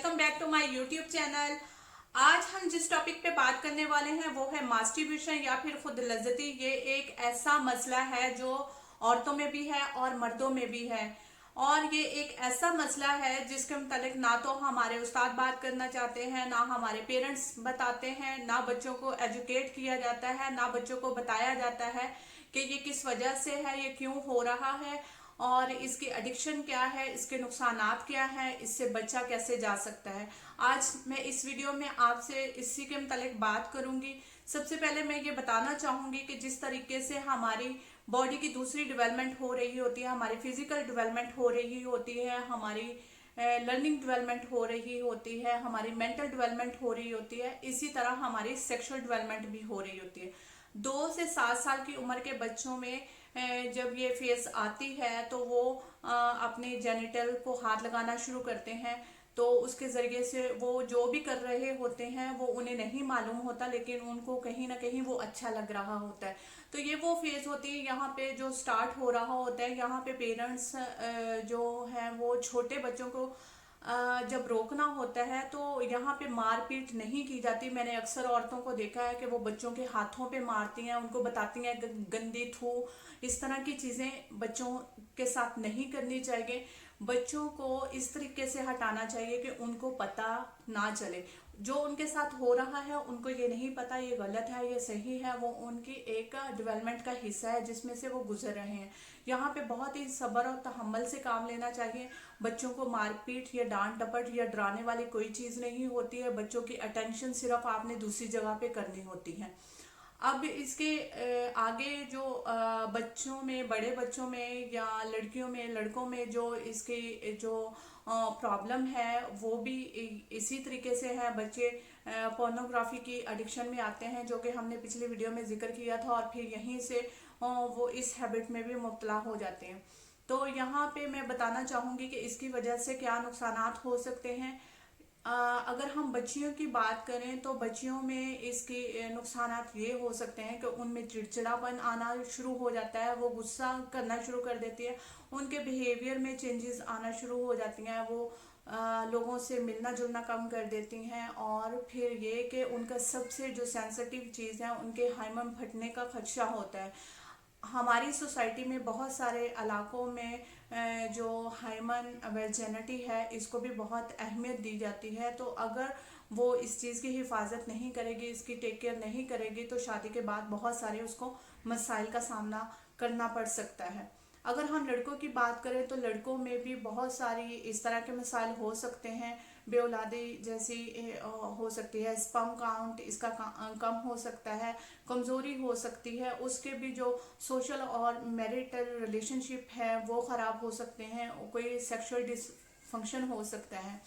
Welcome back to my YouTube channel. आज हम जिस टॉपिक पे बात करने वाले हैं वो है मास्टरबेशन या फिर खुद लज्जती। ये एक ऐसा मसला है जो औरतों में भी है और मर्दों में भी है, और ये एक ऐसा मसला है जिसके मुतालिक ना तो हमारे उस्ताद बात करना चाहते हैं, ना हमारे पेरेंट्स बताते हैं, ना बच्चों को एजुकेट किया जाता है, ना बच्चों को बताया जाता है कि ये किस वजह से है, ये क्यों हो रहा है और इसकी एडिक्शन क्या है, इसके नुकसानात क्या है, इससे बच्चा कैसे जा सकता है। आज मैं इस वीडियो में आपसे इसी के मुतालिक बात करूंगी। सबसे पहले मैं ये बताना चाहूंगी कि जिस तरीके से हमारी बॉडी की दूसरी डेवलपमेंट हो रही होती है, हमारी फिजिकल डेवलपमेंट हो रही होती है, हमारी लर्निंग डेवलपमेंट हो रही होती है, हमारी मेंटल डेवलपमेंट हो रही होती है, इसी तरह हमारी सेक्सुअल डेवलपमेंट भी हो रही होती है। 2 से 7 साल की उम्र के बच्चों में जब ये फेज आती है तो वो अपने जेनिटल को हाथ लगाना शुरू करते हैं, तो उसके जरिए से वो जो भी कर रहे होते हैं वो उन्हें नहीं मालूम होता, लेकिन उनको कहीं ना कहीं वो अच्छा लग रहा होता है। तो ये वो फेज होती है, यहाँ पे जो स्टार्ट हो रहा होता है, यहाँ पे पेरेंट्स जो है वो छोटे बच्चों को जब रोकना होता है तो यहाँ पे मारपीट नहीं की जाती। मैंने अक्सर औरतों को देखा है कि वो बच्चों के हाथों पे मारती हैं, उनको बताती हैं गंदी थू, इस तरह की चीज़ें बच्चों के साथ नहीं करनी चाहिए। बच्चों को इस तरीके से हटाना चाहिए कि उनको पता ना चले। जो उनके साथ हो रहा है उनको ये नहीं पता ये गलत है ये सही है, वो उनकी एक डेवलपमेंट का हिस्सा है जिसमें से वो गुजर रहे हैं। यहाँ पे बहुत ही सब्र और तहम्मुल से काम लेना चाहिए। बच्चों को मारपीट या डांट डपट या डराने वाली कोई चीज़ नहीं होती है। बच्चों की अटेंशन सिर्फ आपने दूसरी जगह पे करनी होती है। अब इसके आगे जो बच्चों में, बड़े बच्चों में या लड़कियों में, लड़कों में जो इसके जो प्रॉब्लम है वो भी इसी तरीके से है। बच्चे पोर्नोग्राफी की एडिक्शन में आते हैं, जो कि हमने पिछली वीडियो में जिक्र किया था, और फिर यहीं से वो इस हैबिट में भी मुब्तला हो जाते हैं। तो यहाँ पे मैं बताना चाहूँगी कि इसकी वजह से क्या नुकसानात हो सकते हैं। अगर हम बच्चियों की बात करें तो बच्चियों में इसके नुकसानात ये हो सकते हैं कि उनमें चिड़चिड़ापन आना शुरू हो जाता है, वो गुस्सा करना शुरू कर देती है, उनके बिहेवियर में चेंजेस आना शुरू हो जाती हैं, वो लोगों से मिलना जुलना कम कर देती हैं, और फिर ये कि उनका सबसे जो सेंसिटिव चीज़ है उनके हार्मोन फटने का खदशा होता है। हमारी सोसाइटी में बहुत सारे इलाकों में जो हाइमन वर्जिनिटी है इसको भी बहुत अहमियत दी जाती है। तो अगर वो इस चीज़ की हिफाजत नहीं करेगी, इसकी टेक केयर नहीं करेगी, तो शादी के बाद बहुत सारे उसको मसाइल का सामना करना पड़ सकता है। अगर हम लड़कों की बात करें तो लड़कों में भी बहुत सारी इस तरह के मसाइल हो सकते हैं। बेऔलादी जैसी हो सकती है, स्पर्म काउंट इसका कम हो सकता है, कमज़ोरी हो सकती है, उसके भी जो सोशल और मैरिटल रिलेशनशिप है वो ख़राब हो सकते हैं, कोई सेक्सुअल डिसफंक्शन हो सकता है।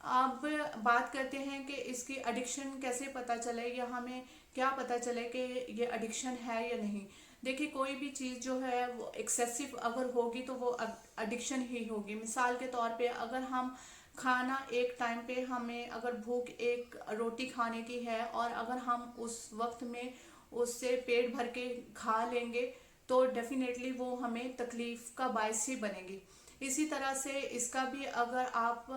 अब बात करते हैं कि इसकी एडिक्शन कैसे पता चले, या हमें क्या पता चले कि ये एडिक्शन है या नहीं। देखिए, कोई भी चीज़ जो है वो एक्सेसिव अगर होगी तो वो एडिक्शन ही होगी। मिसाल के तौर पे अगर हम खाना एक टाइम पे, हमें अगर भूख एक रोटी खाने की है और अगर हम उस वक्त में उससे पेट भर के खा लेंगे तो डेफिनेटली वो हमें तकलीफ का बायस ही बनेगी। इसी तरह से इसका भी अगर आप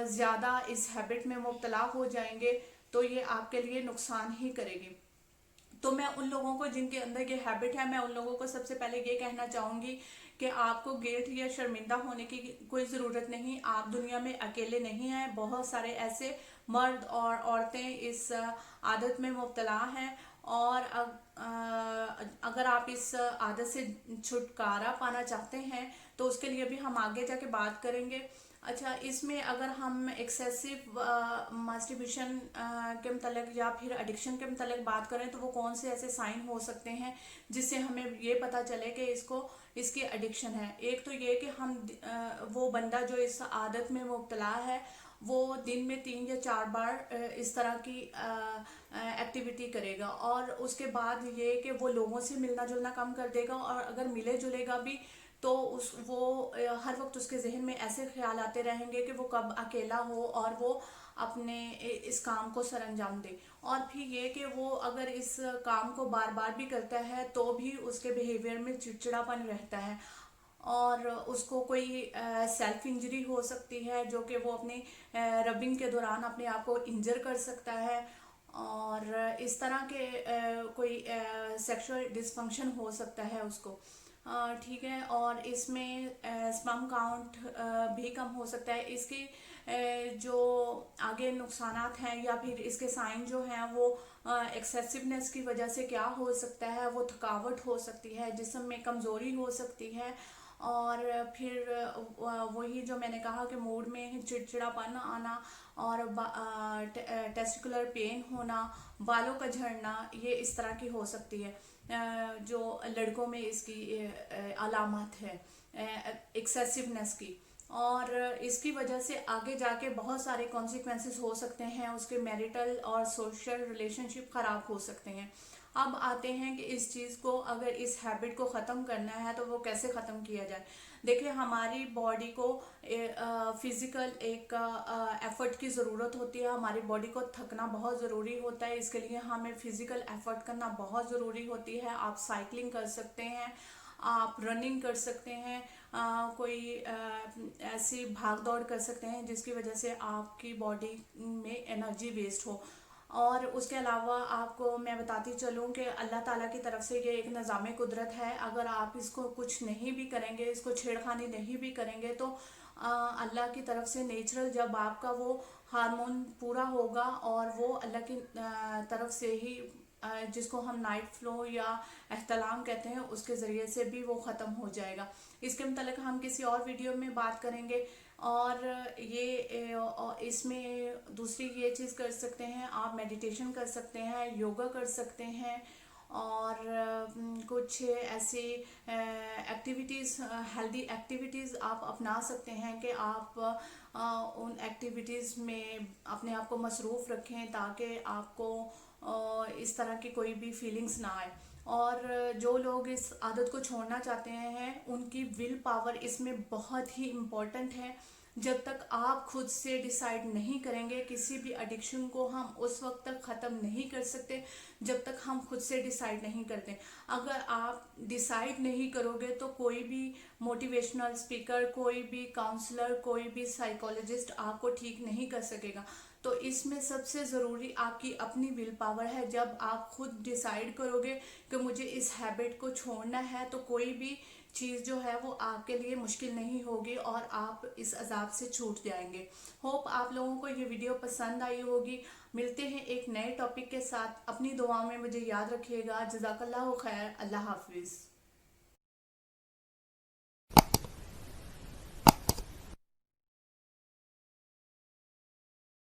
ज़्यादा इस हैबिट में मुब्तला हो जाएंगे तो ये आपके लिए नुकसान ही करेगी। तो मैं उन लोगों को जिनके अंदर ये हैबिट है, मैं उन लोगों को सबसे पहले ये कहना चाहूँगी कि आपको गिल्ट या शर्मिंदा होने की कोई ज़रूरत नहीं। आप दुनिया में अकेले नहीं हैं, बहुत सारे ऐसे मर्द और औरतें इस आदत में मुब्तला हैं, और अगर आप इस आदत से छुटकारा पाना चाहते हैं तो उसके लिए भी हम आगे जाके बात करेंगे। अच्छा, इसमें अगर हम एक्सेसिव मास्टरबेशन के मतलब या फिर एडिक्शन के मतलब बात करें तो वो कौन से ऐसे साइन हो सकते हैं जिससे हमें ये पता चले कि इसको इसकी एडिक्शन है। एक तो ये कि हम वो बंदा जो इस आदत में मुब्तला है वो दिन में 3 या 4 बार इस तरह की एक्टिविटी करेगा, और उसके बाद ये कि वो लोगों से मिलना जुलना कम कर देगा, और अगर मिले जुलेगा भी तो उस वो हर वक्त उसके जहन में ऐसे ख्याल आते रहेंगे कि वो कब अकेला हो और वो अपने इस काम को सरअंजाम दे। और फिर ये कि वो अगर इस काम को बार बार भी करता है तो भी उसके बिहेवियर में चिड़चिड़ापन रहता है। اور اس کو کوئی سیلف انجری ہو سکتی ہے جو کہ وہ اپنی ربنگ کے دوران اپنے آپ کو انجر کر سکتا ہے، اور اس طرح کے کوئی سیکشول ڈسفنکشن ہو سکتا ہے اس کو، ٹھیک ہے، اور اس میں اسپرم کاؤنٹ بھی کم ہو سکتا ہے۔ اس کی جو آگے نقصانات ہیں یا پھر اس کے سائن جو ہیں وہ ایکسیسونیس کی وجہ سے کیا ہو سکتا ہے، وہ تھکاوٹ ہو سکتی ہے، جسم میں کمزوری ہو سکتی ہے، اور پھر وہی جو میں نے کہا کہ موڈ میں چڑچڑا پن آنا، اور ٹیسٹیکولر پین ہونا، بالوں کا جھڑنا، یہ اس طرح کی ہو سکتی ہے جو لڑکوں میں اس کی علامات ہے ایکسیسونیس کی، اور اس کی وجہ سے آگے جا کے بہت سارے کانسیکوینسز ہو سکتے ہیں، اس کے میریٹل اور سوشل ریلیشن شپ خراب ہو سکتے ہیں۔ اب آتے ہیں کہ اس چیز کو، اگر اس ہیبٹ کو ختم کرنا ہے تو وہ کیسے ختم کیا جائے۔ دیکھیں، ہماری باڈی کو فزیکل ایک ایفرٹ کی ضرورت ہوتی ہے، ہماری باڈی کو تھکنا بہت ضروری ہوتا ہے، اس کے لیے ہمیں فزیکل ایفرٹ کرنا بہت ضروری ہوتی ہے۔ آپ سائیکلنگ کر سکتے ہیں، آپ رننگ کر سکتے ہیں، کوئی ایسی بھاگ دوڑ کر سکتے ہیں جس کی وجہ سے آپ کی باڈی میں انرجی ویسٹ ہو۔ اور اس کے علاوہ آپ کو میں بتاتی چلوں کہ اللہ تعالیٰ کی طرف سے یہ ایک نظام قدرت ہے، اگر آپ اس کو کچھ نہیں بھی کریں گے، اس کو چھیڑخانی نہیں بھی کریں گے، تو اللہ کی طرف سے نیچرل جب آپ کا وہ ہارمون پورا ہوگا، اور وہ اللہ کی طرف سے ہی جس کو ہم نائٹ فلو یا احتلام کہتے ہیں، اس کے ذریعے سے بھی وہ ختم ہو جائے گا۔ اس کے متعلق ہم کسی اور ویڈیو میں بات کریں گے۔ اور یہ اس میں دوسری یہ چیز کر سکتے ہیں، آپ میڈیٹیشن کر سکتے ہیں، یوگا کر سکتے ہیں، اور کچھ ایسی ایکٹیویٹیز، ہیلدی ایکٹیویٹیز آپ اپنا سکتے ہیں کہ آپ ان ایکٹیویٹیز میں اپنے آپ کو مصروف رکھیں تاکہ آپ کو اس طرح کی کوئی بھی فیلنگز نہ آئے۔ اور جو لوگ اس عادت کو چھوڑنا چاہتے ہیں، ان کی ول پاور اس میں بہت ہی امپورٹنٹ ہے۔ جب تک آپ خود سے ڈیسائیڈ نہیں کریں گے، کسی بھی ایڈکشن کو ہم اس وقت تک ختم نہیں کر سکتے جب تک ہم خود سے ڈیسائیڈ نہیں کرتے۔ اگر آپ ڈیسائیڈ نہیں کرو گے تو کوئی بھی موٹیویشنل اسپیکر، کوئی بھی کاؤنسلر، کوئی بھی سائیکولوجسٹ آپ کو ٹھیک نہیں کر سکے گا۔ تو اس میں سب سے ضروری آپ کی اپنی ول پاور ہے۔ جب آپ خود ڈیسائیڈ کرو گے کہ مجھے اس ہیبٹ کو چھوڑنا ہے، تو کوئی بھی چیز جو ہے وہ آپ کے لیے مشکل نہیں ہوگی، اور آپ اس عذاب سے چھوٹ جائیں گے۔ ہوپ آپ لوگوں کو یہ ویڈیو پسند آئی ہوگی۔ ملتے ہیں ایک نئے ٹاپک کے ساتھ، اپنی دعاؤں میں مجھے یاد رکھیے گا۔ جزاک اللہ خیر، اللہ حافظ۔